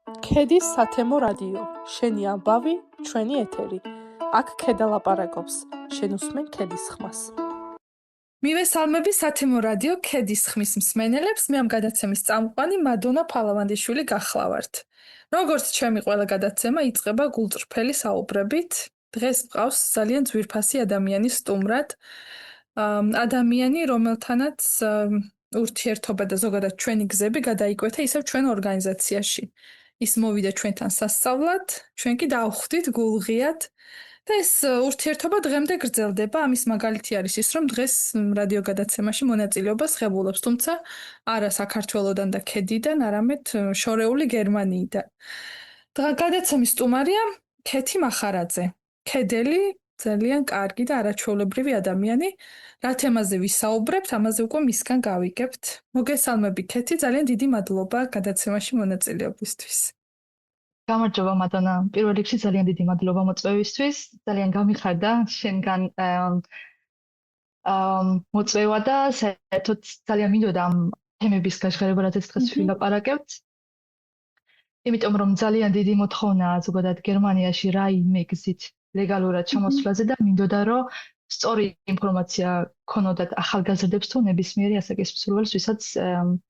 ქედის სათემო რადიო, შენი ამბავი, ჩვენი ეთერი. აქ ქედა ლაპარაკობს, შენ უსმენ ქედის ხმას. მივესალმები სათემო რადიო ქედის ხმის მსმენელებს, მე ამ გადაცემის წამყვანი მადონა ფალავანდიშვილი გახლავართ. როგორც ჩემი ყველა გადაცემა იწყება გულწრფელი საუბრებით, დღეს მყავს ძალიან ძვირფასი ადამიანი სტუმრად. ადამიანი, რომელთანაც ურთიერთობა და ზოგადად ჩვენი გზები გადაიკვეთა ისევ ჩვენ ორგანიზაციაში. ის მოვიდა ჩვენთან სასწავლად, ჩვენ კი დავხვდით გულღიად და ეს ურთიერთობა დღემდე გრძელდება. ამის მაგალითი არის ის, რომ დღეს რადიო გადაცემაში მონაწილეობას ღებულობს, თუმცა არა საქართველოდან და ქედიდან, არამედ შორეული გერმანიიდან. გადაცემის სტუმარია ქეთი მახარაძე. ქედელი, ძალიან კარგი და არაჩვეულებრივი ადამიანი. რა თემაზე ვისაუბრებთ, ამაზე უკვე მისგან გავიგებთ. მოგესალმები ქეთი, ძალიან დიდი მადლობა გადაცემაში მონაწილეობისთვის. გამარჯობა მადონა, პირველ რიგში ძალიან დიდი მადლობა მოწვევისთვის. ძალიან გამიხარდა შენგან მოწვევა და საერთოდ ძალიან მინდოდა ამ თემების გაჟღერება, რაც დღეს ვილაპარაკებთ. იმიტომ რომ ძალიან დიდი მოთხოვნაა ზოგადად გერმანიაში რაიმე გზით ლეგალურად ჩამოსვლაზე და მინდოდა რომ სწორი ინფორმაცია ქონოდათ ახალგაზრდებს თუ ნებისმიერი ასაკის მსურველს, ვისაც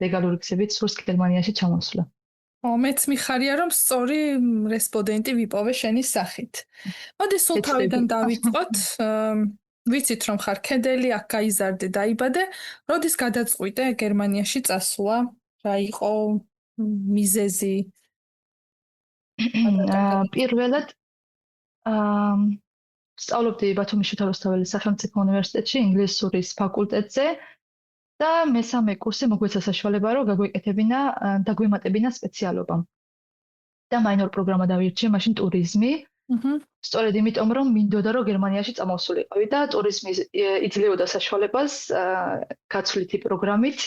ლეგალური გზებით სურს გერმანიაში ჩამოსვლა. მეც მიხარია რომ სწორი რესპონდენტი ვიპოვე შენი სახით. მოდი სულ თავიდან დავიწყოთ. ვიცით რომ ხარ ქედელი, აქ გაიზარდე, დაიბადე. როდის გადაწყვიტე გერმანიაში წასვლა? რა იყო მიზეზი? პირველად სწავლობდი ბათუმის შოთა რუსთაველის სახელმწიფო უნივერსიტეტში ინგლისურის ფაკულტეტზე და მესამე კურსზე მოგვეცა საშუალება რომ დაგვემატებინა სპეციალობა. და მაინორ პროგრამა დავირჩიე მაშინ ტურიზმი. სწორედ იმიტომ რომ მინდოდა რომ გერმანიაში წამოსულიყავი და ტურიზმი იძლეოდა საშუალებას გაცვლითი პროგრამით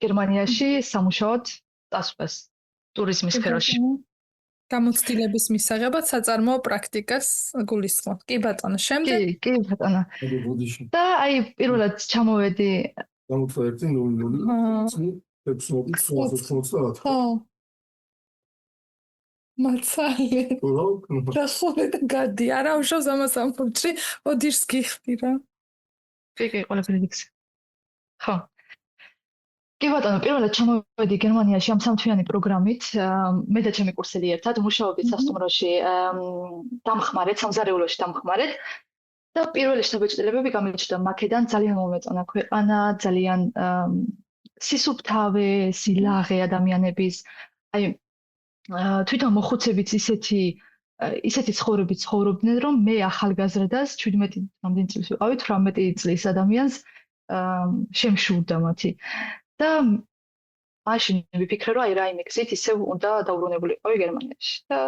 გერმანიაში სამუშაოდ წასვლას ტურიზმის სფეროში. გამოცდილების მისაღებად საწარმოო პრაქტიკას გულისხმობ. კი ბატონო, შემდეგ? კი ბატონო. და აი პირველად ჩამოვედი გამოცდილებდი 00 ხო. მაცალე. რა ხოლმე და გადი, არა უშავს ამას ამ ფუჭი, ოდიშს გიხდი რა. კი, ყველაფერი იქს. ხო. კი ბატონო, პირველად ჩამოვედი გერმანიაში ამ სამთვიანი პროგრამით, მე და ჩემი კურსელი ერთად მუშაობდით სასტუმროში, დამხმარეთ, სამზარეულოში დამხმარეთ და პირველი შთაბეჭდილებები გამიჩნდა მაქედან ძალიან მომეწონა ქვეყანა, ძალიან სისუფთავე, სილაღე ადამიანების, აი თვითონ მოხუცებიც ისეთი ცხოვრებით ცხოვრობდნენ, რომ მე ახალგაზრდას 17 რამდენი წლის ვიყავი, 18 წლის ადამიანს შემშურდა მათი. და მაშინ ვიფიქრე, რომ აი რაიმე გზით ისევ უნდა დაუბრუნებულიყავი გერმანიაში. და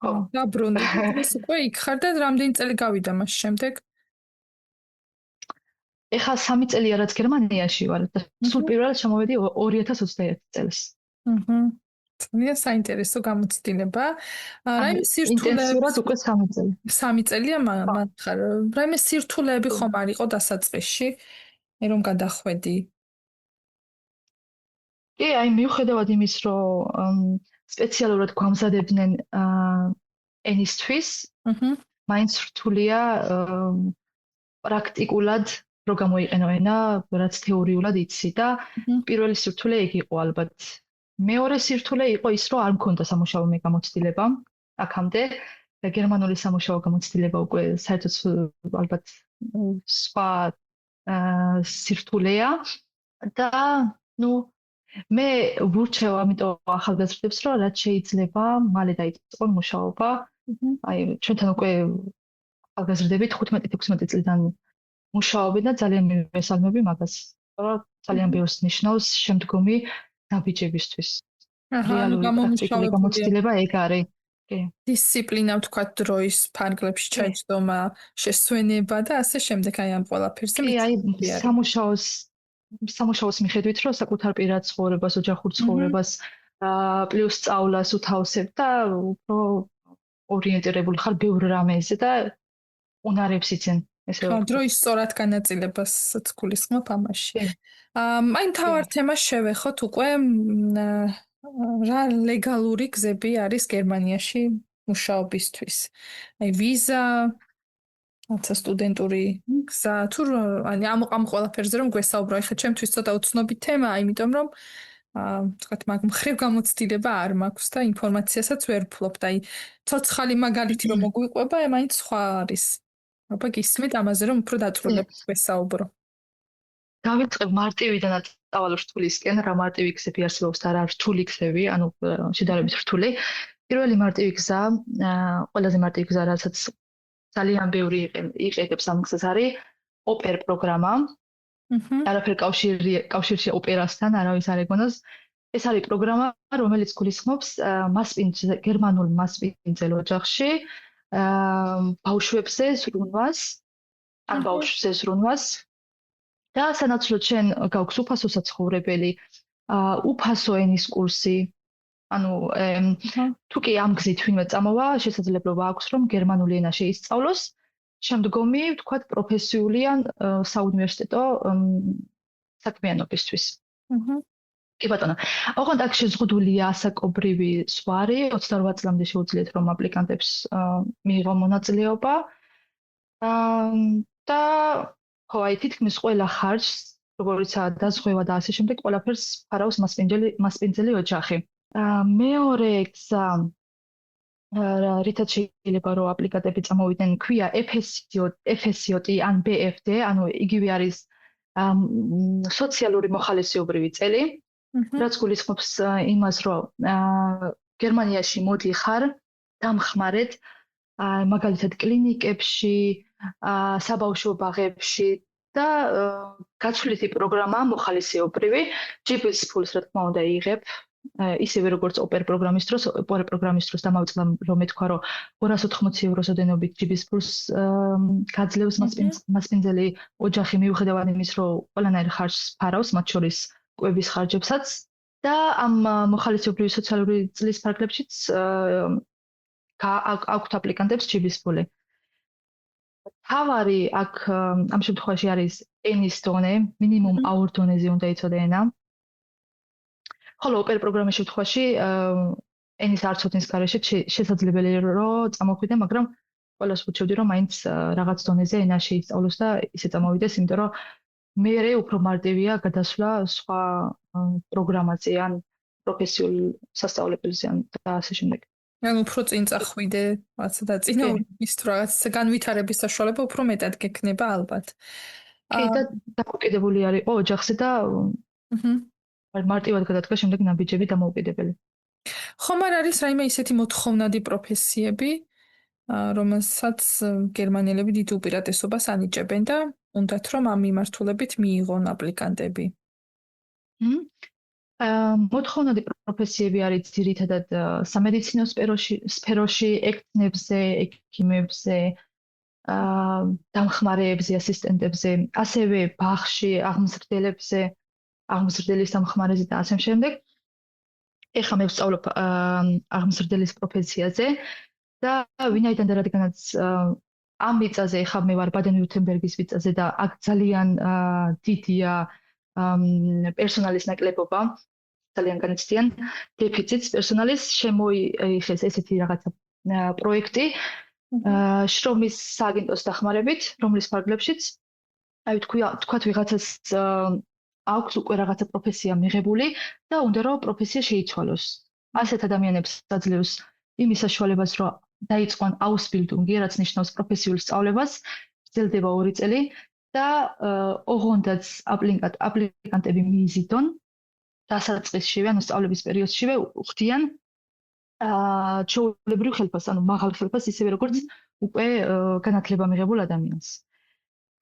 ხო, დაბრუნდი. ეს უკვე იქ ხარ და რამდენი წელი გავიდა მას შემდეგ? ეხლა 3 წელია რაც გერმანიაში ვარ და სულ პირველად ჩამოვედი 2021 წელს. ძალიან საინტერესო გამოცდილება. რაიმე ინტენსიურად უკვე 3 წელი. 3 წელია მან ხარ. რაიმე სირთულეები ხომ არ იყო დასაწყისში, რომ გადახვედი? კი, აი მიუხედავად იმის, რომ სპეციალურად გვამზადებდნენ ენისთვის, მაინც რთულია პრაქტიკულად რო გამოიყენო ენა, რაც თეორიულად იცი და პირველი სირთულე იქ იყო ალბათ. მეორე სირთულე იყო ის, რომ არ მქონდა სამუშაო მე გამოცდილება აქამდე და გერმანული სამუშაო გამოცდილება უკვე საერთოდ ალბათ სხვა სირთულეა და მე ვურჩევ ამიტომ ახალგაზრდებს, რომ რაც შეიძლება მალე დაიწყონ მუშაობა. აი ჩვენთან უკვე ახალგაზრდები 15-16 წლიდან მუშაობენ და ძალიან მივესალმები მაგას. რომ ძალიან ბევრს ნიშნავს შემდგომი ნაბიჯებისთვის. რეალური გამოცდილება ეგ არის. დისციპლინა ვთქვათ დროის ფარგლებში ჩაჯდომა, შესვენება და ასე შემდეგ აი ამ ყველაფერზე. კი, აი სამუშაოს მიხედვით, რომ საკუთარ პირად ცხოვრებას, ოჯახურ ცხოვრებას, პლუს სწავლას უთავსებ და უფრო ორიენტირებული ხარ ბევრ რამეზე და უნარებს იცენ. დროის სწორად განაწილებასაც გულისხმობ ამაში. აი მთავარ თემას შევეხოთ უკვე რა ლეგალური გზები არის გერმანიაში მუშაობისთვის? აი ვიზა, რაცა სტუდენტური გზა, თუ ამ ყველაფერზე რომ გვესაუბრო, ხა ჩემთვის ცოტა უცნობი თემაა, იმიტომ რომ თქვათ მაგ მხრივ გამოცდილება არ მაქვს და ინფორმაციასაც ვერ ვფლობ და აი ცოცხალი მაგალითი რომ მოგვიყვება, მაინც სხვა არის. აბა გისმით ამაზე რომ უფრო დაწვრილებით გვესაუბრო. დავიწყებ მარტივიდანაც წავალ რთულისკენ, რა მარტივი გზები არსებობს და რა რთული გზები, ანუ შედარებით რთული. პირველი მარტივი გზა, ყველაზე მარტივი გზა, რასაც ძალიან ბევრი იყენებს ამ გზას არის ოპერ პროგრამა. არაფერ კავშირში ოპერასთან არავის არ ეგონოს. ეს არის პროგრამა, რომელიც გულისხმობს გერმანულ მასპინძელ ოჯახში ბავშვებზე ზრუნვას, ან ბავშვზე ზრუნვას და სანაცვლოდ შენ გაქვს უფასო საცხოვრებელი, უფასო ენის კურსი. ანუ თუ კი ამ გზით ვინმე წამოვა, შესაძლებლობა აქვს რომ გერმანული ენა შეისწავლოს. შემდგომი, ვთქვათ, პროფესიული ან საუნივერსიტეტო საქმიანობისთვის. კი ბატონო. ოღონდ აქ შეზღუდულია ასაკობრივი ზღვარი, 28 წლამდე შეუძლიათ რომ აპლიკანტებს მიიღონ მონაწილეობა. და ხო, აი თითქმის ყველა ხარჯს, როგორიცაა დაზღვევა და ასე შემდეგ, ყველაფერს ფარავს მასპინძელი ოჯახი. მეორე გზა რითაც შეიძლება რომ აპლიკანტები წამოვიდნენ, ქვია FSJT ან BFD, ანუ იგივე არის სოციალური მოხალისეობრივი წელი, რაც გულისხმობს იმას, რომ გერმანიაში მოდიხარ დამხმარედ, მაგალითად კლინიკებში, საბავშვო ბაღებში და გაცვლითი პროგრამა მოხალისეობრივი, GBS ფულს რა თქმა უნდა იღებ. ისევე როგორც ოპერ პროგრამის დროს დამავიწყდა რომ მეთქვა რომ 280 ევროს ოდენობით GBS ფულს გაძლევს მასპინძელი ოჯახი მიუხედავად იმის რომ ყველანაირ ხარჯს ფარავს, მათ შორის კვების ხარჯებსაც და ამ მოხალისეობრივი სოციალური წლის ფარგლებშიც აქვთ აპლიკანტებს GBS ფული. თავარი აქ ამ შემთხვევაში არის ენის დონე, მინიმუმ A2 დონეზე უნდა იცოდე ენა. ხოლო ოპერ პროგრამის შემთხვევაში ენის არცოდნის გარეშე შესაძლებელია რომ წამოხვიდე, მაგრამ ყველას ვუჩვევდი რომ მაინც რაღაც დონეზე ენა შეისწავლოს და ისე წამოვიდეს, იმიტომ რომ მერე უფრო მარტივია გადასვლა სხვა პროგრამაზე ან პროფესიულ სასწავლებელზე ან და ასე შემდეგ. ან უფრო წინ წახვიდე, რაღაცა და წინა ის თუ რაღაც განვითარების საშუალება უფრო მეტად გექნება ალბათ. კი და დამოკიდებული არის ოჯახზე და მარტივად გადადგა შემდეგ ნაბიჯები დამოუკიდებელი. ხომ არ არის რაიმე ისეთი მოთხოვნადი პროფესიები, რომელსაც გერმანელები დიდ უპირატესობას ანიჭებენ და უნდათ რომ ამ მიმართულებით მიიღონ აპლიკანტები? მოთხოვნადი პროფესიები არის ძირითადად სამედიცინო სფეროში, ექთნებზე, ექიმებზე, დამხმარეებზე, ასისტენტებზე, ასევე ბაღში, აღმზრდელებზე, აღმზრდელის დამხმარეზე და ასე შემდეგ. ეხლა მე ვსწავლობ აღმზრდელის პროფესიაზე და ვინაიდან და რადგანაც ამ მიწაზე ეხლა მე ვარ ბადენ-ვიურტემბერგის მიწაზე და აქ ძალიან დიდია პერსონალის ნაკლებობა, ძალიან განიცდიან დეფიციტს პერსონალის, შემოიღეს ესეთი რაღაცა პროექტი შრომის სააგენტოს დახმარებით, რომლის ფარგლებშიც აი თქვათ ვიღაცას აქვს უკვე რაღაცა პროფესია მიღებული და უნდა რომ პროფესია შეიცვალოს. ასეთ ადამიანებს აძლევს იმის საშუალებას, რომ დაიწყონ აუსბილდუნგი, რაც ნიშნავს პროფესიულ სწავლებას, გრძელდება 2 წელი და ოღონდაც აპლიკანტები მიიზიდონ დასაწყისშივე, ანუ სწავლების პერიოდშივე ხდიან ჩვეულებრივ ხელფას, ანუ მაღალ ხელფას, ისევე როგორც უკვე განათლება მიღებულ ადამიანს.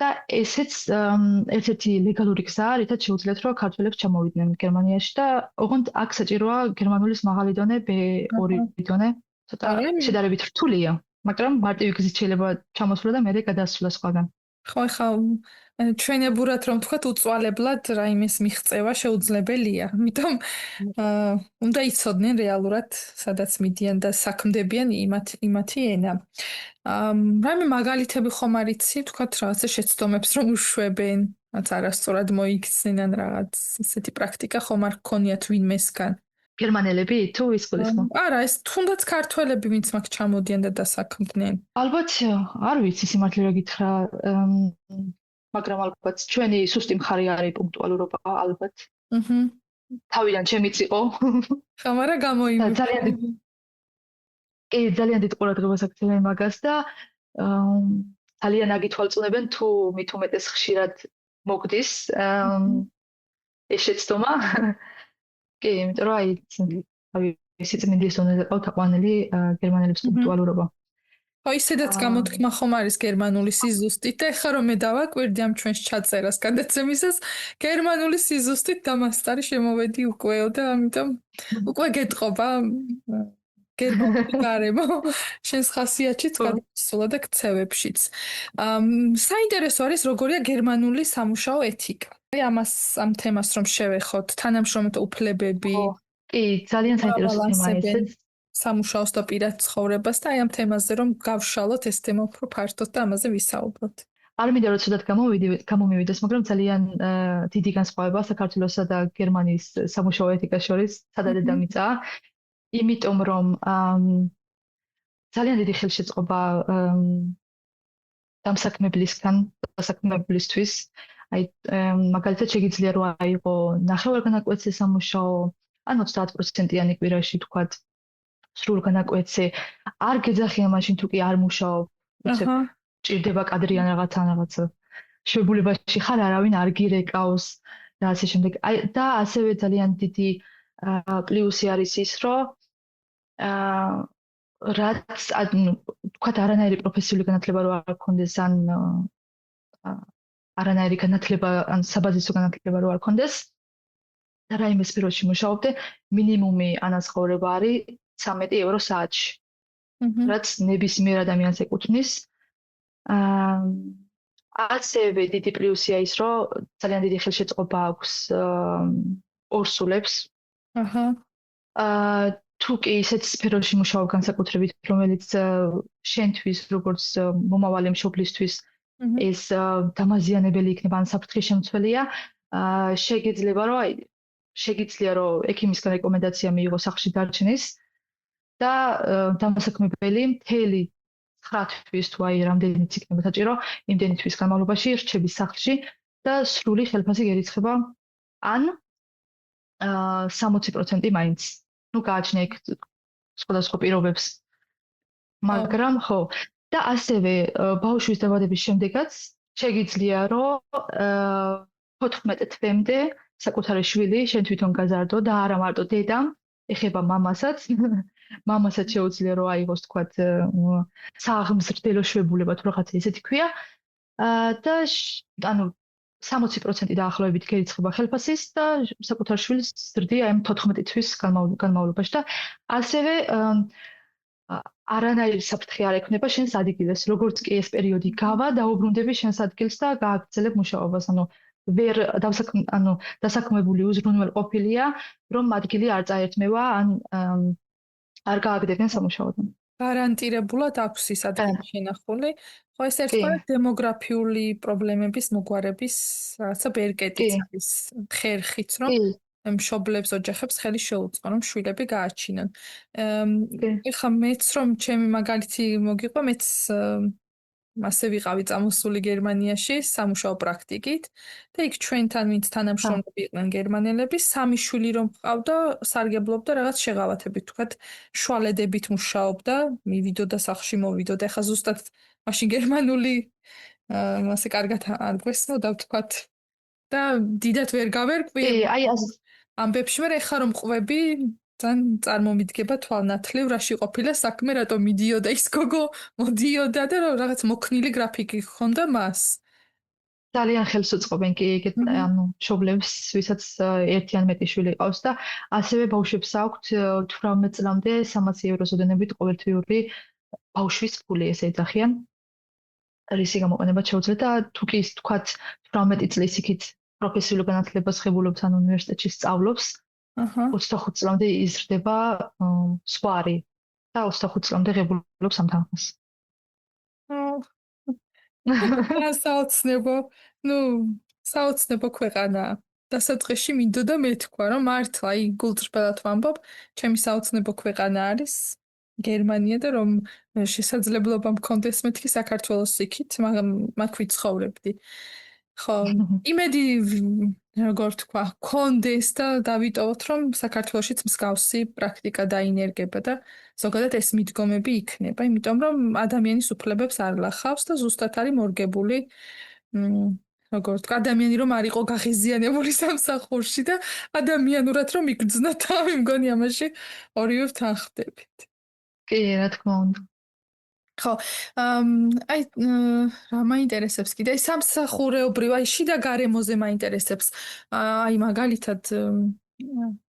და ესეც ერთ-ერთი ლეგალური გზაა, რითაც შეუძლიათ რომ ქართველებს ჩამოვიდნენ გერმანიაში და ოღონდ აქ საჭიროა გერმანულის მაღალი დონე, B2 დონე, ცოტა შედარებით რთულია, მაგრამ მარტივი გზით შეიძლება ჩამოსვლა და მერე გადასვლა სხვაგან. ხო, ხა ჩვენებურად რომ თქვათ უწვალებლად რაიმეს მიღწევა შეუძლებელია. ამიტომ უნდა იცოდნენ რეალურად, სადაც მიდიან და საქმდებიან იმათი ენა. რაიმე მაგალითები ხომ არ იცი, თქვათ რაღაცა შეცდომებს რომ უშვებენ, რაც არასწორად მოიქცნენ ან რაღაც ისეთი პრაქტიკა ხომ არ გქონიათ ვინმესგან? გერმანელები თუ ის გულისხმობ? არა, ეს თუნდაც ქართველები ვინც მაგ ჩამოდიან და დასაქმდნენ. ალბათ არ ვიცი სიმართლე რა გითხრა, მაგრამ ალბათ ჩვენი სუსტი მხარე არის პუნქტუალურობა, ალბათ. აჰა. თავიდან ჩემიც იყო. ხა, მაგრამ გამოიმივიდა. ძალიან დიდ ყურადღებას აქცევენ მაგას და ძალიან აგითვალწუნებენ თუ მით უმეტეს ხშირად მოგდის ეს შეცდომა. კი, იმიტომ რომ აი სიწმინდის დონეზე ყავთ აყვანილი გერმანელების პუნქტუალურობა. აი, ისედაც გამოთქმა ხომ არის გერმანული სიზუსტით და ეხლა რომ მე დავაკვირდი ამ ჩვენს ჩაწერას გადაცემისას, გერმანული სიზუსტით დამასტარი შემოვედი უკეო და ამიტომ უკვე გეტყობა გერმანული გარემო შენს ხასიათშიც გადასულა და ქცევებშიც. საინტერესო არის როგორია გერმანული სამუშაო ეთიკა. აი ამ თემას რომ შევეხოთ, თანამშრომლთა უფლებები. კი, ძალიან საინტერესო თემაა ეს. სამუშაოს და პირად ცხოვრებას და აი ამ თემაზე რომ გავშალოთ ეს თემა უფრო ფართოდ და ამაზე ვისაუბროთ. არ მინდა რომ ცუდად გამომივიდეს, მაგრამ ძალიან დიდი განსხვავება საქართველოსა და გერმანიის სამუშაო ეთიკას შორის სადაც დამიწა. იმიტომ რომ ძალიან დიდი ხელშეწყობა დამსაქმებლისგან, დასაქმებლისთვის, აი მაგალითად შეგიძლია რომ აიღო ნახევარგანაკვეთზე სამუშაო, ან 30%-იანი კვირაში თქვათ სრულ განაკვეთზე, არ გეძახიან მაშინ თუ კი არ მუშაობ, უცებ ჭირდება კადრი ან რაღაცა შებულებაში ხარ, არავინ არ გირეკავს და ასე შემდეგ. და ასევე ძალიან დიდი პლუსი არის ის, რომ რაც თქვათ არანაირი პროფესიული განათლება რო არ გქონდეს ან არანაირი განათლება ან საბაზისო განათლება რო არ გქონდეს და რაიმე სფეროში მუშაობდე, მინიმუმი ანაზღაურება არის 13 ევრო საათში. რაც ნებისმიერ ადამიანს ეკუთვნის. ასევე დიდი პლუსია ის, რომ ძალიან დიდი ხელშეწყობა აქვს ორსულებს. თუ კი ისეთ სფეროში მუშაობ განსაკუთრებით, რომელიც შენთვის, როგორც მომავალი მშობლისთვის ეს დამაზიანებელი იქნება ან საფრთხის შემცველია, შეგიძლია რომ ექიმისგან რეკომენდაცია მიიღო სახლში დარჩენის და დამსაქმებელი მთელი 9 თვის თუ აი რამდენიც იქნება საჭირო, იმდენი თვის განმავლობაში რჩების სახლში და სრული ხელფასი გერიცხება ან 60% მაინც. ნუ გააჩნია იქ სხვადასხვა პირობებს. მაგრამ ხო, და ასევე ბავშვის დაბადების შემდეგაც შეგიძლია რომ 14 თვემდე საკუთარი შვილი შენ თვითონ გაზარდო და არა მარტო დედამ, ეხება მამასაც. მამასაც შეუძლია რომ აიღოს თქვათ სააღმზრდელო შვებულება თუ რაღაცა ისეთი ქვია. და ანუ 60% დაახლოებით გერიცხება ხელფასის და საკუთარ შვილს ზრდია ამ 14 თვის განმავლობაში და ასევე არანაირი საფრთხე არ ექნება შენს ადგილას. როგორც კი ეს პერიოდი გავა, დაუბრუნდები შენს ადგილს და გააგრძელებ მუშაობას. ვერ დასაქმებული უზრუნველყოფილია, რომ ადგილი არ წაერთმევა ან არ გააგდებიან სამუშაოდან. გარანტირებულად აქვს ის ადგილი შენახული. ხო, ეს ერთგვარი დემოგრაფიული პრობლემების მოგვარების რაღაცა ბერკეტიც არის, ხერხიც, რომ მშობლებს, ოჯახებს ხელი შეუწყო, რომ შვილები გააჩინონ. ეხლა მეც რომ ჩემი მაგალითი მოგიყვა, მეც მასე ვიყავი წამოსული გერმანიაში სამუშაო პრაქტიკით და იქ ჩვენთან ვინც თანამშრომლები იყვნენ გერმანელები, 3 შვილი რომ ყავდა, სარგებლობდა რაღაც შეღავათებით, თქვათ, შვალედებით მუშაობდა, მივიდოდა სახლში, მოვიდოდა. ეხლა ზუსტად მაშინ გერმანული ასე კარგად არ გვესმოდა, თქვათ. და დიდად ვერ გავერკვი. აი ამბებში, მაგრამ ეხლა რომ ყვები, ძალიან წარმომიდგება თვალნათლივ, რაში ყოფილა საქმე, რატომ მიდიოდა ის გოგო, მოდიოდა და რაღაც მოქნილი გრაფიკი ჰქონდა მას. ძალიან ხელს უწყობენ კი ეგეთ მშობლებს, ვისაც ერთი ან მეტი შვილი ყავს და ასევე ბავშვებს აქვთ 18 წლამდე 300 ევროს ოდენობით ყოველთვიური ბავშვის ფული ესე ეძახიან. რისი გამოყენებაც შეუძლია და თუ კი თქვათ 18 წლის იქით პროფესიულ განათლებას ღებულობს ან უნივერსიტეტში სწავლობს, 25 წლამდე იზრდება სვარი და 25 წლამდე ღებულობს ამ თანხმას. საოცნებო ქვეყანა დასაწყისში მინდოდა მეთქვა, რომ მართლა აი გულწრფელად ვამბობ, ჩემი საოცნებო ქვეყანა არის გერმანია და რომ შესაძლებლობა მქონდეს მეთქი საქართველოს იქით, მაგრამ მაგ ვიცხოვრებდი. ხო, იმედი როგორ თქვა, მქონდეს და დავიტოვოთ, რომ საქართველოშიც მსგავსი პრაქტიკა დაინერგება და ზოგადად ეს მიდგომები იქნება, იმიტომ რომ ადამიანის უფლებებს არ ლახავს და ზუსტად არის მორგებული როგორ თქვა, ადამიანი რომ არ იყო გაღიზიანებული სამსახურში და ადამიანურად რომ იგრძნო თავი, მგონი ამაში ორივე ვთანხმდებით. კი, რა თქმა უნდა. ხო, აი რა მაინტერესებს კიდე, სამსახურეობრივ, აი შიდა გარემოზე მაინტერესებს. აი მაგალითად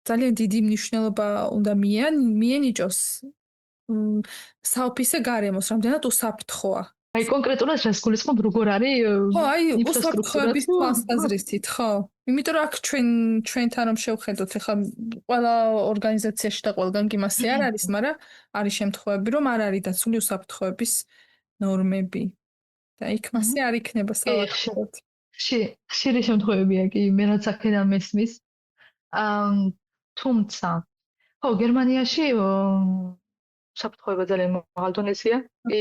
ძალიან დიდი მნიშვნელობა უნდა მიენიჭოს საოფისე გარემოს, რამდენად უსაფრთხოა. აი კონკრეტულად რას გულისხმობ, როგორ არის ხო, აი ინფრასტრუქტურა უსაფრთხოების თვალსაზრისით, ხო. იმიტომ რომ აქ ჩვენთან რომ შევხედოთ, ეხლა ყველა ორგანიზაციაში და ყველგან კი მასე არ არის, მაგრამ არის შემთხვევები, რომ არ არის დაცული უსაფრთხოების ნორმები. და იქ მასე არ იქნება სავალდებოდ. ხშირი შემთხვევებია კი, მე რაც აქედან მესმის. თუმცა, ხო, გერმანიაში უსაფრთხოება ძალიან მაღალ დონეზეა. კი,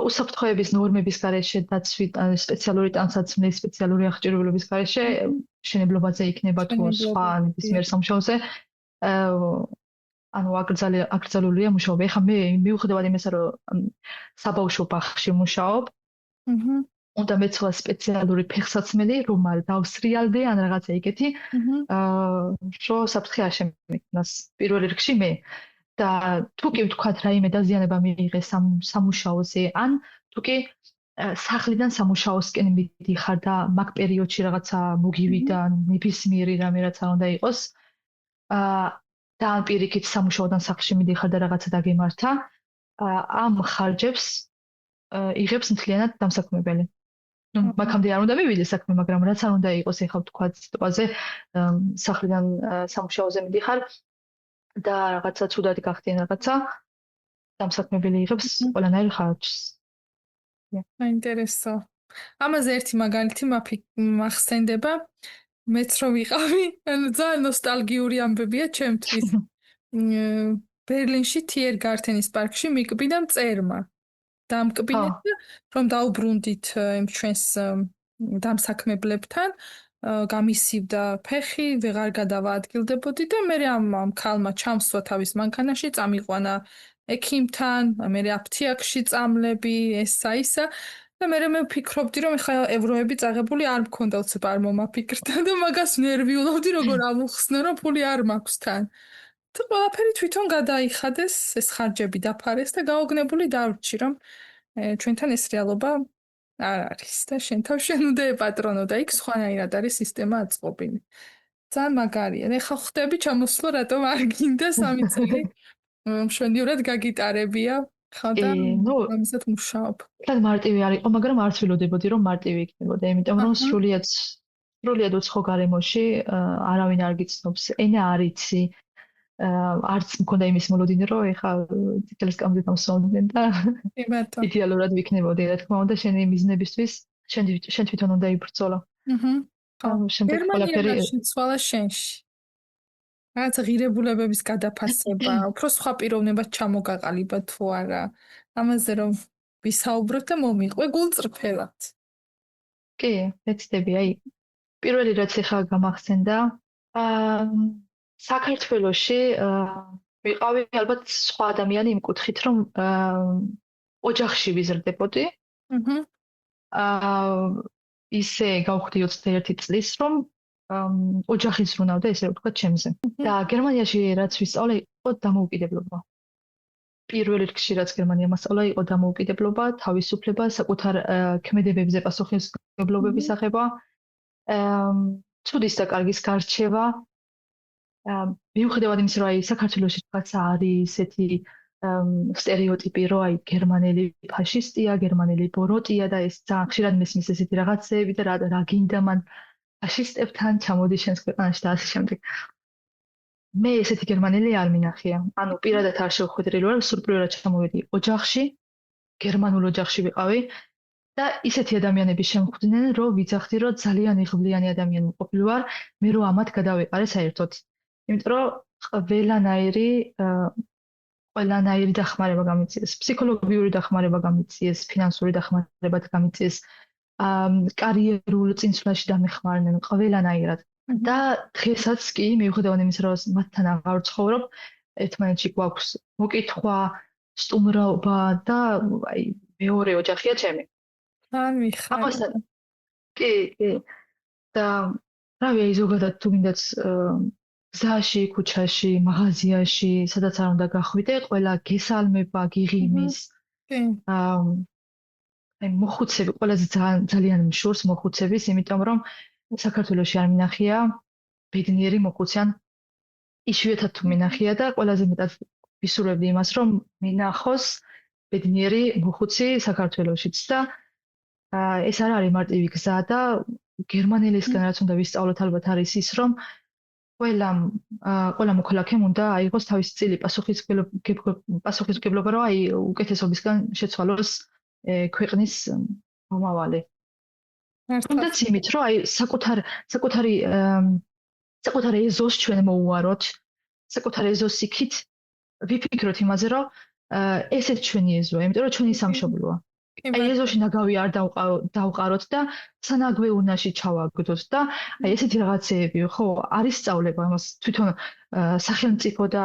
უსაფრთხოების ნორმების გარეშე დაცვით, სპეციალური ტანსაცმლის, სპეციალური აღჭურვილობის გარეშე მშენებლობაზე იქნება თუ სხვა ნებისმიერ სამუშაოზე. ანუ აკრძალულია მუშაობა. ეხლა მე მიუხედავად იმისა, რომ საბავშვო ბაღში მუშაობ, უნდა მეცვალა სპეციალური ფეხსაცმელი, რომ არ დავსრიალდე ან რაღაცა იგეთი, რომ საფრთხე არ შემექმნას პირველ რიგში მე. და თუ კი ვთქვათ რაიმე დაზიანება მიიღეს სამუშაოზე, ან თუ კი სახლიდან სამუშაოსკენ მიდიხარ და მაგ პერიოდში რაღაცა მოგივიდა, ნებისმიერი რამე რაც არ უნდა იყოს, და ან პირიქით სამუშაოდან სახლში მიდიხარ და რაღაცა დაგემართა, ამ ხარჯებს იღებს მთლიანად დამსაქმებელი. ნუ მაგამდე არ უნდა მივიდეს საქმე, მაგრამ რაც არ უნდა იყოს, ეხლა ვთქვათ სიტყვაზე, სახლიდან სამუშაოზე მიდიხარ და რაღაცა ცუდად გახდიან რაღაცა, დამსაქმებელი იღებს ყველანაირ ხარჯს. საინტერესო. ამაზე ერთი მაგალითი მახსენდება. მეც რო ვიყავი, ძალიან ნოსტალგიური ამბებია ჩემთვის. ბერლინში თიერგართენის პარკში მიკბინა მწერმა. დამკბინეთ, რომ დაუბრუნდით იმ ჩვენს დამსაქმებლებთან, გამისივდა ფეხი, ვეღარ გადავაადგილდებოდი და მე ამ ქალმა ჩამსვა თავის მანქანაში, წამიყვანა ექიმთან, მე აფთიაქში წამლები, ესა და მე ვფიქრობდი, რომ ეხლა ევროები წაღებული არ მქონდა, უცებ არ მომაფიქრდა და მაგას ნერვიულობდი, როგორ ამუხსნა, რომ ფული არ მაქვს თან. და ყველაფერი თვითონ გადაიხადეს, ეს ხარჯები დაფარეს და გაოგნებული დავრჩი, რომ ჩვენთან ეს რეალობა არ არის და შენ თავშენ უნდა ეპატრონო და იქ სხვანაირად არის სისტემა აწყობილი. ძალიან მაგარია. ეხლა ხვდები ჩამოსვლა, რატომ არ გინდა 3 წელი მშვენივრად გაგიტარებია, ხო და ამისად მუშაობ. თქვენ მარტივი არ იყო, მაგრამ არ ცდილობდი რომ მარტივი იქნებოდა, იმიტომ რომ სრულიად უცხო გარემოში არავინ არ გიცნობს, ენა არ იცი. არც მქონდა იმის მოლოდინი, რომ ეხლა ტელესკამზე დამსვამდნენ და იდეალურად ვიქნებოდი, რა თქმა უნდა, შენი მიზნებისთვის შენ თვითონ უნდა იბრძოლა. შემდეგ ყველაფერი შეცვალა შენში. რაც ღირებულებების გადაფასება, უფრო სხვა პიროვნებად ჩამოგაყალიბა თუ არა. ამაზე რომ ვისაუბროთ და მომიყვე გულწრფელად. კი, ეცდები, აი პირველი რაც ეხლა გამახსენდა, საქართველოში ვიყავი ალბათ სხვა ადამიანი იმ კუთხით, რომ ოჯახში ვიზრდებოდი. ისე გავხდი 21 წლის, რომ ოჯახი ზრუნავდა, ესე ვთქვათ, ჩემზე. და გერმანიაში რაც ვისწავლე, იყო დამოუკიდებლობა. პირველ რიგში რაც გერმანია მასწავლა, იყო დამოუკიდებლობა, თავისუფლება, საკუთარ ქმედებებზე პასუხისმგებლობის აღება, ცუდის და კარგის გარჩევა. მიუხედავად იმისა, რომ აი საქართველოში რაღაცა არის ესეთი სტერეოტიპი, რომ აი გერმანელი ფაშისტია, გერმანელი ბოროტია და ეს ძალიან ხშირად მესმის ესეთი რაღაცეები და რა გინდა მან ფაშისტებთან ჩამოდი შენს ქვეყანაში და ასე შემდეგ. მე ესეთი გერმანელი არ მინახია. ანუ პირადად არ შევხვედრი, რომ სრულპირად ჩამოვედი ოჯახში, გერმანულ ოჯახში ვიყავი და ისეთი ადამიანები შემხვდნენ, რომ ვიცახდი, რომ ძალიან იღბლიანი ადამიანი ყოფილი ვარ, მე რომ ამათ გადავეყარე საერთოდ. იმიტომ რომ ყველანაირი დახმარება გამიწიეს, ფსიქოლოგიური დახმარება გამიწიეს, ფინანსური დახმარება გამიწიეს, კარიერულ წინსვლაში დამეხმარნენ ყველანაირად. და დღესაც კი მიუხედავად იმისა, რომ მათთან აღარ ვცხოვრობ, ერთმანეთში გვაქვს მოკითხვა, სტუმრობა და აი მეორე ოჯახია ჩემი. თან მიხარ. ამასთან კი. და რავი, აი ზოგადად თუ გინდათ გზაში, ქუჩაში, მაღაზიაში, სადაც არ უნდა გახვიდე, ყველა გესალმება, გიღიმის. კი. აი მოხუცები, ყველაზე ძალიან მშურს მოხუცების, იმიტომ რომ საქართველოში არ მინახია ბედნიერი მოხუცი, ან იშვიათად თუ მინახია და ყველაზე მეტად ვისურვებდი იმას, რომ მინახოს ბედნიერი მოხუცი საქართველოშიც და ეს არ არის მარტივი გზა და გერმანელისგან რაც უნდა ვისწავლოთ ალბათ არის ის, რომ ყველა მოქალაქემ უნდა აიღოს თავისი წილი პასუხისმგებლობა, რომ აი უკეთესობისგან შეცვალოს ქვეყნის მომავალი. თუნდაც იმით, რომ აი საკუთარი ეზოს ჩვენ მოუაროთ, საკუთარი ეზოს იქით ვიფიქროთ იმაზე, რომ ესეც ჩვენი ეზოა, იმიტომ რომ ჩვენი სამშობლოა. აი ეზოში ნაგავი არ დავყაროთ და სანაგვეუნაში ჩავაგდოთ და აი ესეთი რაღაცეები, ხო, არის სწავლება ამას თვითონ სახელმწიფო და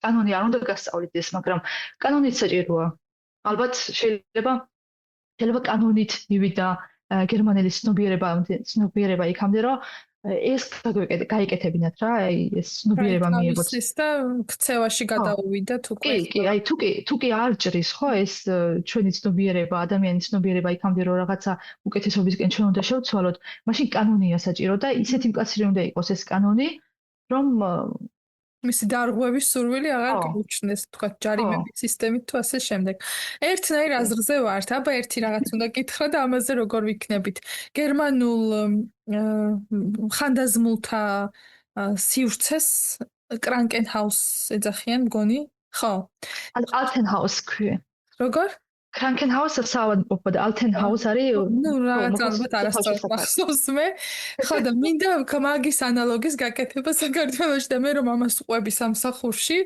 კანონი არ უნდა გასწავლდეს, მაგრამ კანონიც საჭიროა. ალბათ შეიძლება კანონით მივიდა გერმანელი ცნობიერება იქამდე, რომ ეს გაიკეთებინათ რა, აი ეს ცნობიერება მიიღოთ. და ქცევაში გადაუვიდათ უკვე. კი, აი თუ კი არ ჭრის, ხო, ეს ჩვენი ცნობიერება, ადამიანის ცნობიერება იქამდე, რომ რაღაცა უკეთესობისკენ ჩვენ უნდა შევცვალოთ, მაშინ კანონია საჭირო და ისეთი მკაცრი უნდა იყოს ეს კანონი, რომ მისი დარღვევის სურვილი აღარ გაუჩნდეს, თქვა ჯარიმების სისტემით თუ ასე შემდეგ. ერთნაირ აზრზე ვართ, აბა ერთი რაღაც უნდა გითხრა და ამაზე როგორ ვიქნებით. გერმანულ ხანდაზმულთა სივრცეს კრანკენჰაუს ეძახიან, მგონი? ხო. ალტენჰაუს ქვია. როგორ? კრანკენჰაუსი საავადმყოფო და ალტენჰაუს არის რაღაც ალბათ არასწორად მახსოვს მე. ხო და მინდა მაგის ანალოგის გაკეთება საქართველოში და მე რომ ამას უყვები სამსახურში,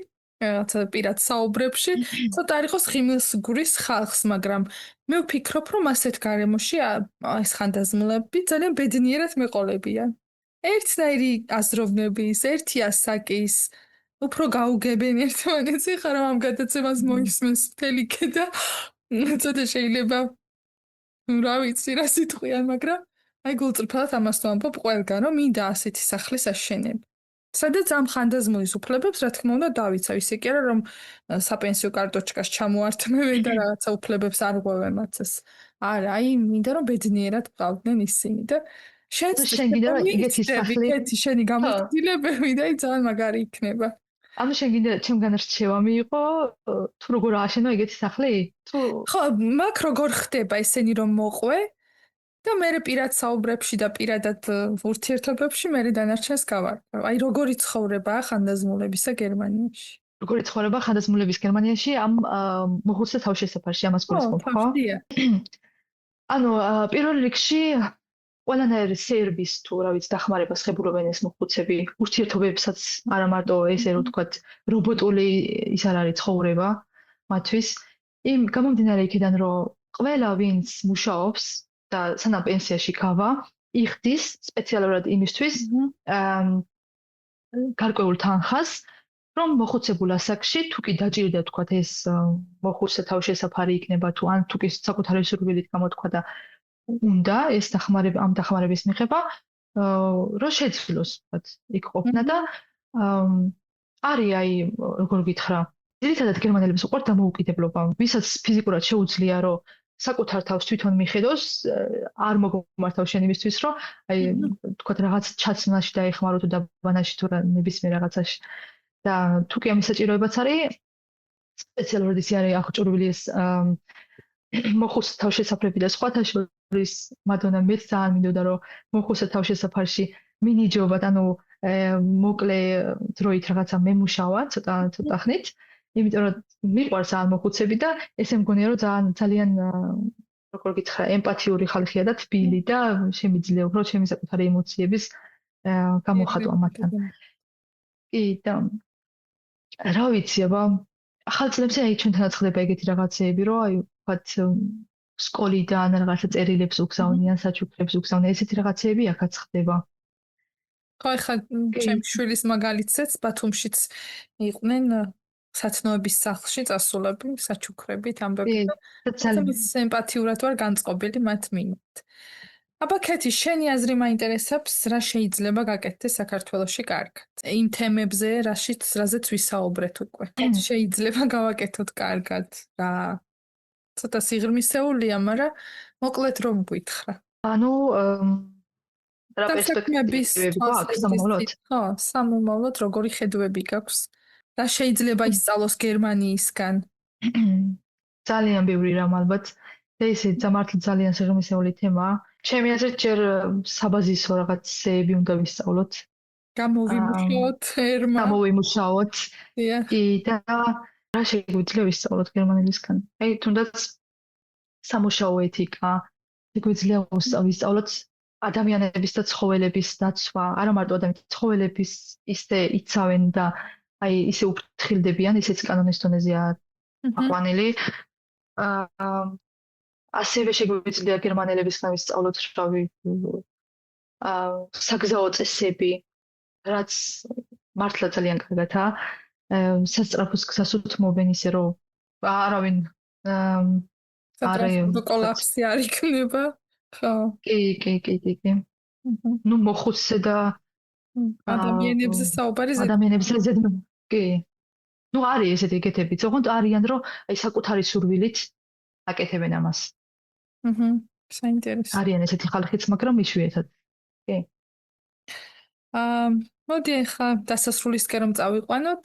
რაღაცა პირად საუბრებში, ცოტა არ იყოს ხიმილსგურის ხალხს, მაგრამ მე ვფიქრობ, რომ ასეთ გარემოში ეს ხანდაზმულები ძალიან ბედნიერად მეყოლებიან. ერთნაირი აზროვნების, ერთი ასაკის, უფრო გაუგებენ ერთმანეთს, ხა რომ ამ გადაცემას მოისმენს მთელი კედა. ცოტა შეიძლება რა ვიცი რა სიტყვიან, მაგრამ აი გულწრფელად ამას თუ ამბობ ყველგან, რომ მინდა ასეთი სახლის აშენება. სადაც ამ ხანდაზმულის უფლებებს, რა თქმა უნდა, დავიცავ, ისე კი არა, რომ საპენსიო კარტოჩკას ჩამოართმევენ და რაღაცა უფლებებს არ ღვევენ მათს. არა, აი მინდა რომ ბედნიერად ყავდნენ ისინი და შენ გინდა რომ იგეთი სახლი, შენი გამოცდილებები და ძალიან მაგარი იქნება. ანუ შენ გინდა ჩემგან რჩევა მიიღო თუ როგორ ააშენო ეგეთი სახლი? თუ ხო, მაგ როგორ ხდება ესენი რომ მოყვე და მე პირად საუბრებში და პირადად ურთიერთობებში მე დანარჩენს გავარკვევ. აი როგორი ცხოვრება ხანდაზმულებისა გერმანიაში? როგორი ცხოვრება ხანდაზმულების გერმანიაში ამ მოხუცთა თავშესაფარში ამას გულისხმობ, ხო? ანუ პირველ რიგში ყველანაირი სერვის თუ რა ვიცი დახმარებას ხებულობენ ეს მოხუცები, ურთიერთობებსაც არა მარტო ესე რომ ვთქვათ რობოტული ის არ არის ცხოვრება მათთვის. იმ გამომდინარე იქიდან რომ ყველა ვინც მუშაობს და სანამ პენსიაში გავა, იხდის სპეციალურად იმისთვის გარკვეულ თანხას, რომ მოხუცებულ ასაკში თუ კი დაჭირდა ვთქვათ ეს მოხუცთა თავშესაფარი იქნება თუ ან თუ კი საკუთარი სურვილით გამოთქვა და უნდა ეს ამ დახმარების მიღება, რომ შეძლოს ვთქვათ იქ ყოფნა და არის აი როგორ გითხრა, ძირითადად გერმანელებს უყვართ დამოუკიდებლობა, ვისაც ფიზიკურად შეუძლია რომ საკუთარ თავს თვითონ მიხედოს, არ მოგმართავ შენ იმისთვის, რომ აი ვთქვათ რაღაც ჩაცმაში დაეხმარო თუ დაბანაში თუ ნებისმიერ რაღაცაში. და თუ კი ამის საჭიროებაც არის, სპეციალურად ისე არის აღჭურვილი ეს მოხუცთა თავშესაფრები და სხვათა შორის, მადონა მეც ძალიან მინდოდა რომ მოხუცთა თავშესაფარში მინიჯობად, ანუ მოკლე დროით რაღაცა მემუშავა ცოტა ხნით, იმიტომ რომ მიყვარს ამ მოხუცები და ესე მგონია რომ ძალიან როგორ გითხრა, ემპათიური ხალხია და თბილი და შემიძლია უფრო ჩემი საკუთარი ემოციების გამოხატვა მათთან. კი და რა ვიცი, აბა ახალ წლებში აი ჩვენთანაც ხდება ეგეთი რაღაცეები, რომ აი ვთქვათ სკოლიდან რაღაცა წერილებს უგზავნიან, საჩუქრებს უგზავნიან, ესეთი რაღაცეები აქაც ხდება. ხო, ხა ჩემი შვილის მაგალითზეც ბათუმშიც იყვნენ სათნოების სახლში წასულები, საჩუქრებით ამბები და ძალიან ემპათიურად ვარ განწყობილი მათ მიმართ. აბა ქეთი, შენი აზრი მაინტერესებს, რა შეიძლება გაკეთდეს საქართველოში კარგად? იმ თემებზე, რაზეც ვისაუბრეთ უკვე. შეიძლება გავაკეთოთ კარგად რა? ცოტა სიღრმისეულია, მაგრამ მოკლედ რომ გითხრა. ანუ რა პერსპექტივები გაქვს სამომავლოდ? ხო, სამომავლოდ როგორი ხედვები გაქვს? რა შეიძლება ისწავლოს გერმანიისგან? ძალიან ბევრი რამ ალბათ. და ისე მართლა ძალიან სიღრმისეული თემაა. ჩემი აზრით ჯერ საბაზისო რაღაცეები უნდა ვისწავლოთ. გამოვიმუშაოთ ერმა. გამოვიმუშაოთ. კი და რა შეგვიძლია ვისწავლოთ გერმანელისგან? აი თუნდაც სამუშაო ეთიკა, შეგვიძლია ვისწავლოთ ადამიანების და ცხოველების დაცვა, არა მარტო ადამიანების ცხოველების ისე იცავენ და აი ისე უფრთხილდებიან, ისეც კანონის დონეზეა აყვანილი. ასევე შეგვიძლია გერმანელებისგან ვისწავლოთ რავი საგზაო წესები, რაც მართლა ძალიან კარგადაა. სასწრაფოს გზას უთმობენ ისე რომ არავინ კოლაფსი არ იქნება. ხო. კი. ნუ მოხუცზე და ადამიანებზე საუბარი ადამიანებზე ზედმე. კი. ნუ არის ესეთი კეთები, თუმცა არიან რომ აი საკუთარი სურვილით აკეთებენ ამას. საინტერესო. არიან ესეთი ხალხიც, მაგრამ იშვიათად. კი. მოდი ახლა დასასრულისკენ რომ წავიყვანოთ,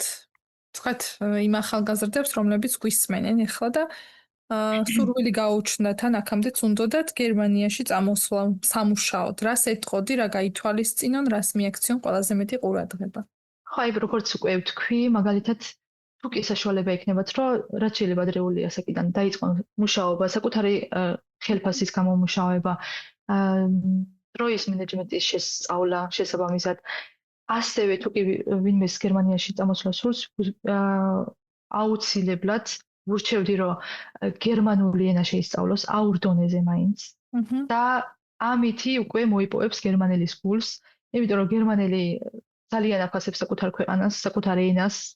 თქვათ იმ ახალგაზრდებს, რომლებიც გვისმენენ ახლა და სურვილი გაუჩნდათ ან აქამდეც უნდათ გერმანიაში წამოსვლა სამუშაოდ. რას ეტყოდი, რა გაითვალისწინონ, რას მიაქციონ ყველაზე მეტი ყურადღება? ხო, აი როგორც უკვე ვთქვი, მაგალითად თუ კი საშუალება იქნებათ, რომ რაც შეიძლება ადრეული ასაკიდან დაიწყონ მუშაობა, საკუთარი ხელფასის გამომუშავება, დროის მენეჯმენტის შესწავლა, შესაბამისად, ასევე თუ კი ვინმეს გერმანიაში წამოსვლა სურს, აუცილებლად ვურჩევდი, რომ გერმანული ენა შეისწავლოს აურ დონეზე მაინც. და ამითი უკვე მოიპოვებს გერმანელის გულს, იმიტომ რომ გერმანელი ძალიან აფასებს საკუთარ ქვეყანას, საკუთარ ენას.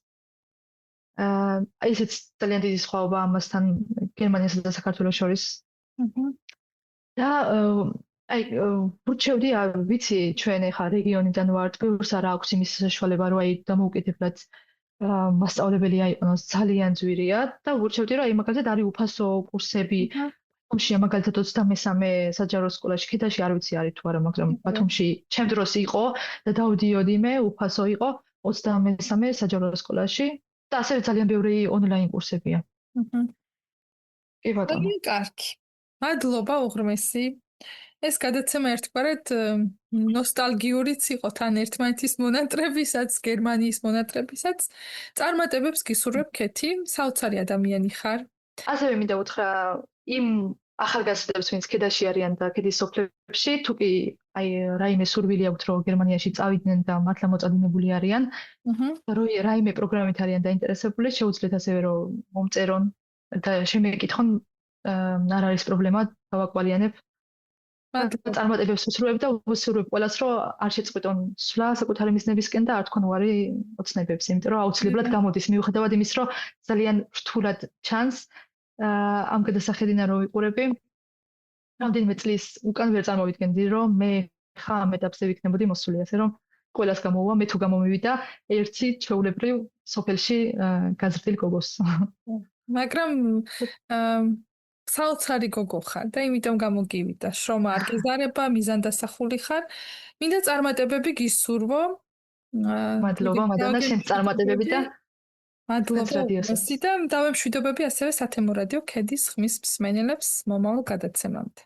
ესეც ძალიან დიდი სხვაობა ამასთან გერმანიასა და საქართველოს შორის. და აი ვურჩევდი, ვიცი, ჩვენ ახლა რეგიონიდან ვართ, ბევრს არ აქვს იმის საშუალება, რომ აი დამოუკიდებლად მასწავლებელი აიყონოს, ძალიან ძვირია და ვურჩევდი, რომ აი მაგალითად არის უფასო კურსები. ბათუმში მაგალითად 23 საჯარო სკოლაში, ქედაში არ ვიცი არის თუ არა, მაგრამ ბათუმში ჩემ დროს იყო და დავდიოდი მე, უფასო იყო 23 საჯარო სკოლაში და ასევე ძალიან ბევრი ონლაინ კურსებია. კი ბატონო. კარგი. მადლობა უღრმესი. ეს გადაცემა ერთგვარად ნოსტალგიურიც იყო თან ერთმანეთის მონატრებისაც, გერმანიის მონატრებისაც. წარმატებებს გისურვებ ქეთი, საოცარი ადამიანი ხარ. ასევე მინდა უთხრა იმ ახალგაზრდებს, ვინც ქედაში არიან და ქედის სოფლებში, თუ კი აი რაიმე სურვილი აქვთ, რომ გერმანიაში წავიდნენ და მართლა მოწადინებული არიან, რომ რაიმე პროგრამით არიან დაინტერესებული, შეუძლიათ ასევე რომ მომწერონ და შემეკითხონ, არ არის პრობლემა, დავაკვალიანებ. წარმატებებს ვუსურვებ და ვუსურვებ ყველას, რომ არ შეწყვიტონ სვლა საკუთარი მიზნებისკენ და არ თქვენ უარი ოცნებებს, იმიტომ რომ აუცილებლად გამოდის მიუხედავად იმის, რომ ძალიან რთულად ჩანს ამ გადასახედიდან რომ ვიყურები. რამდენიმე წლის უკან ვერ წარმოვიდგენდი, რომ მე ხა ამ ეტაპზე ვიქნებოდი მოსული, ასე რომ ყველას გამოუვა, მე თუ გამომივიდა ერთი ჩვეულებრივ სოფელში გაზრდილ გოგოს. მაგრამ საოცარი გოგო ხარ და იმიტომ გამოგივიდა. შრომა არ გეზარება, მიზანდასახული ხარ. მინდა წარმატებები გისურვო. მადლობა, მადლობა შენ წარმატებები და მადლობა. და დავემშვიდობები ასევე სათემო რადიო ქედის ხმის მსმენელებს მომავალ გადაცემამდე.